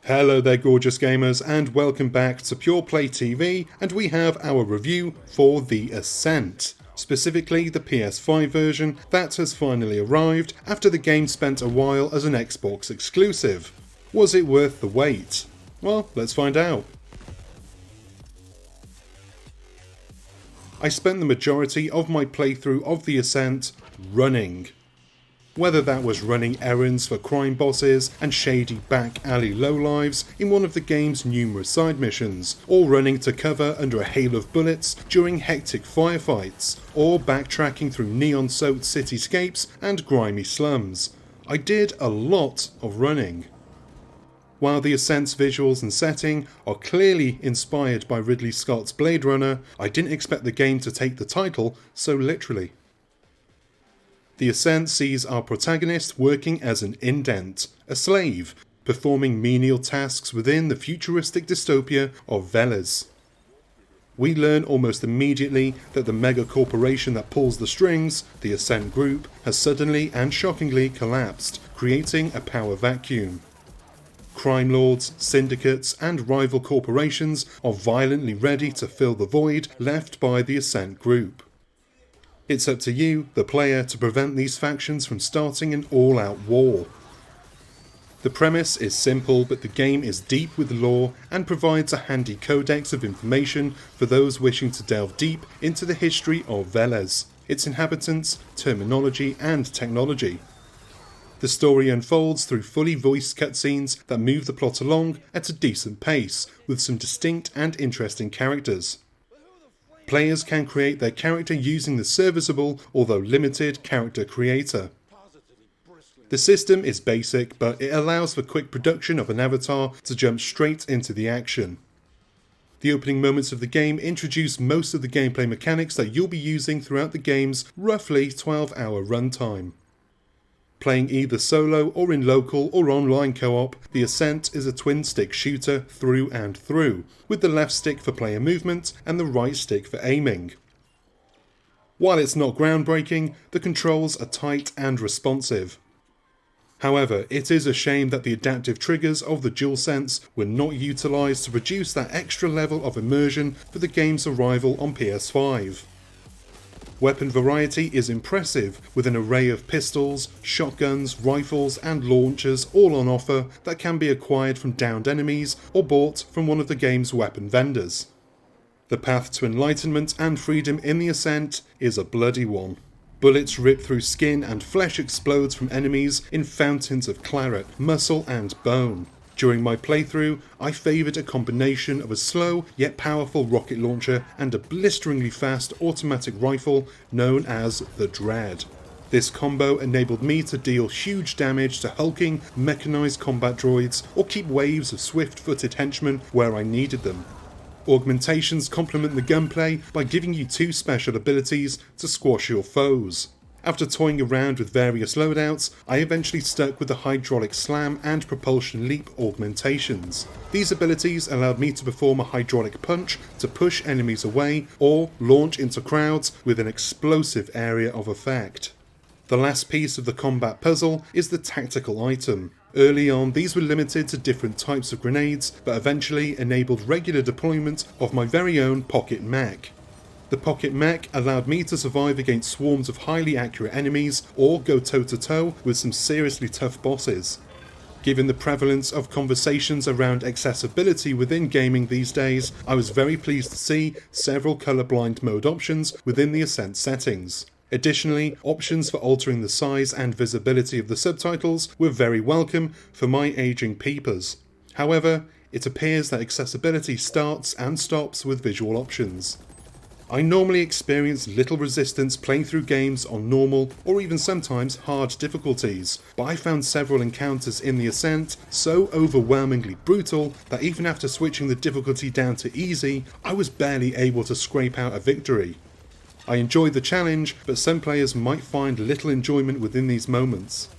Hello there gorgeous gamers and welcome back to Pure Play TV, and we have our review for the Ascent. Specifically the PS5 version that has finally arrived after the game spent a while as an Xbox exclusive. Was it worth the wait? Well, let's find out. I spent the majority of my playthrough of the Ascent running. Whether that was running errands for crime bosses and shady back alley lowlives in one of the game's numerous side missions, or running to cover under a hail of bullets during hectic firefights, or backtracking through neon-soaked cityscapes and grimy slums, I did a lot of running. While the Ascent's visuals and setting are clearly inspired by Ridley Scott's Blade Runner, I didn't expect the game to take the title so literally. The Ascent sees our protagonist working as an indent, a slave, performing menial tasks within the futuristic dystopia of Velez. We learn almost immediately that the mega corporation that pulls the strings, the Ascent Group, has suddenly and shockingly collapsed, creating a power vacuum. Crime lords, syndicates, and rival corporations are violently ready to fill the void left by the Ascent Group. It's up to you, the player, to prevent these factions from starting an all-out war. The premise is simple, but the game is deep with lore and provides a handy codex of information for those wishing to delve deep into the history of Velez, its inhabitants, terminology, and technology. The story unfolds through fully voiced cutscenes that move the plot along at a decent pace, with some distinct and interesting characters. Players can create their character using the serviceable, although limited, character creator. The system is basic, but it allows for quick production of an avatar to jump straight into the action. The opening moments of the game introduce most of the gameplay mechanics that you'll be using throughout the game's roughly 12-hour runtime. Playing either solo or in local or online co-op, the Ascent is a twin-stick shooter through and through, with the left stick for player movement and the right stick for aiming. While it's not groundbreaking, the controls are tight and responsive. However, it is a shame that the adaptive triggers of the DualSense were not utilised to produce that extra level of immersion for the game's arrival on PS5. Weapon variety is impressive, with an array of pistols, shotguns, rifles and launchers all on offer that can be acquired from downed enemies or bought from one of the game's weapon vendors. The path to enlightenment and freedom in the Ascent is a bloody one. Bullets rip through skin and flesh explodes from enemies in fountains of claret, muscle and bone. During my playthrough, I favoured a combination of a slow yet powerful rocket launcher and a blisteringly fast automatic rifle known as the Dread. This combo enabled me to deal huge damage to hulking, mechanised combat droids or keep waves of swift-footed henchmen where I needed them. Augmentations complement the gunplay by giving you two special abilities to squash your foes. After toying around with various loadouts, I eventually stuck with the hydraulic slam and propulsion leap augmentations. These abilities allowed me to perform a hydraulic punch to push enemies away or launch into crowds with an explosive area of effect. The last piece of the combat puzzle is the tactical item. Early on, these were limited to different types of grenades, but eventually enabled regular deployment of my very own pocket mech. The pocket mech allowed me to survive against swarms of highly accurate enemies or go toe-to-toe with some seriously tough bosses. Given the prevalence of conversations around accessibility within gaming these days, I was very pleased to see several colourblind mode options within the Ascent settings. Additionally, options for altering the size and visibility of the subtitles were very welcome for my ageing peepers. However, it appears that accessibility starts and stops with visual options. I normally experience little resistance playing through games on normal or even sometimes hard difficulties, but I found several encounters in the Ascent so overwhelmingly brutal that even after switching the difficulty down to easy, I was barely able to scrape out a victory. I enjoyed the challenge, but some players might find little enjoyment within these moments.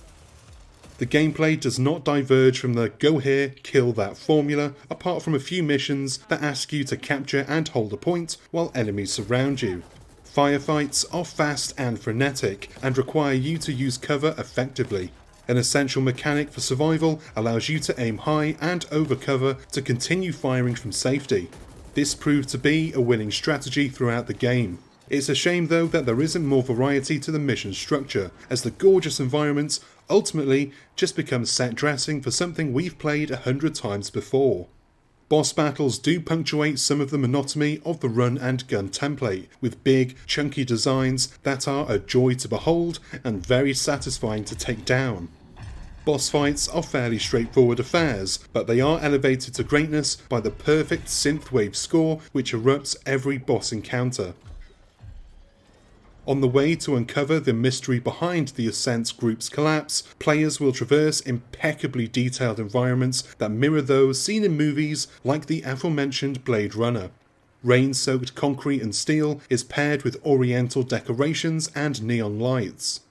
The gameplay does not diverge from the go here, kill that formula, apart from a few missions that ask you to capture and hold a point while enemies surround you. Firefights are fast and frenetic and require you to use cover effectively. An essential mechanic for survival allows you to aim high and over cover to continue firing from safety. This proved to be a winning strategy throughout the game. It's a shame though that there isn't more variety to the mission structure, as the gorgeous environments ultimately just become set dressing for something we've played 100 times before. Boss battles do punctuate some of the monotony of the run and gun template, with big, chunky designs that are a joy to behold and very satisfying to take down. Boss fights are fairly straightforward affairs, but they are elevated to greatness by the perfect synthwave score which erupts every boss encounter. On the way to uncover the mystery behind the Ascent group's collapse, players will traverse impeccably detailed environments that mirror those seen in movies like the aforementioned Blade Runner. Rain-soaked concrete and steel is paired with oriental decorations and neon lights.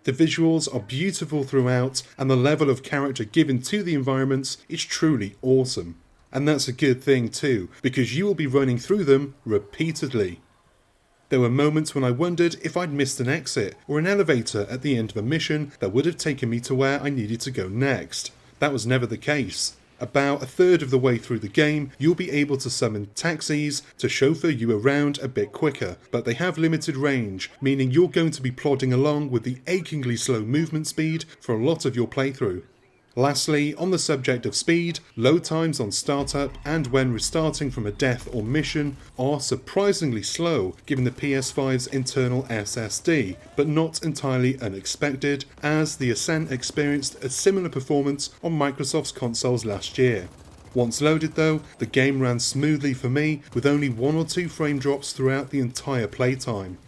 The visuals are beautiful throughout, and the level of character given to the environments is truly awesome. And that's a good thing too, because you will be running through them repeatedly. There were moments when I wondered if I'd missed an exit or an elevator at the end of a mission that would have taken me to where I needed to go next. That was never the case. About a third of the way through the game, you'll be able to summon taxis to chauffeur you around a bit quicker, but they have limited range, meaning you're going to be plodding along with the achingly slow movement speed for a lot of your playthrough. Lastly, on the subject of speed, load times on startup and when restarting from a death or mission are surprisingly slow given the PS5's internal SSD, but not entirely unexpected, as the Ascent experienced a similar performance on Microsoft's consoles last year. Once loaded though, the game ran smoothly for me with only 1 or 2 frame drops throughout the entire playtime.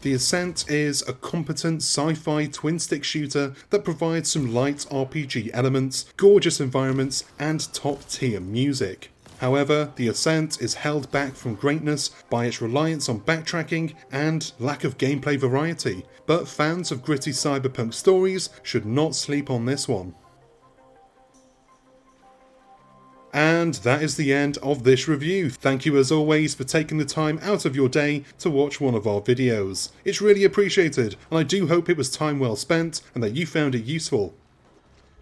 The Ascent is a competent sci-fi twin-stick shooter that provides some light RPG elements, gorgeous environments, and top-tier music. However, the Ascent is held back from greatness by its reliance on backtracking and lack of gameplay variety, but fans of gritty cyberpunk stories should not sleep on this one. And that is the end of this review. Thank you as always for taking the time out of your day to watch one of our videos. It's really appreciated, and I do hope it was time well spent and that you found it useful.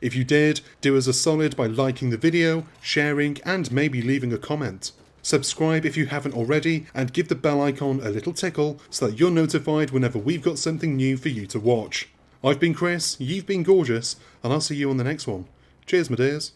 If you did, do us a solid by liking the video, sharing, and maybe leaving a comment. Subscribe if you haven't already, and give the bell icon a little tickle so that you're notified whenever we've got something new for you to watch. I've been Chris, you've been gorgeous, and I'll see you on the next one. Cheers, my dears.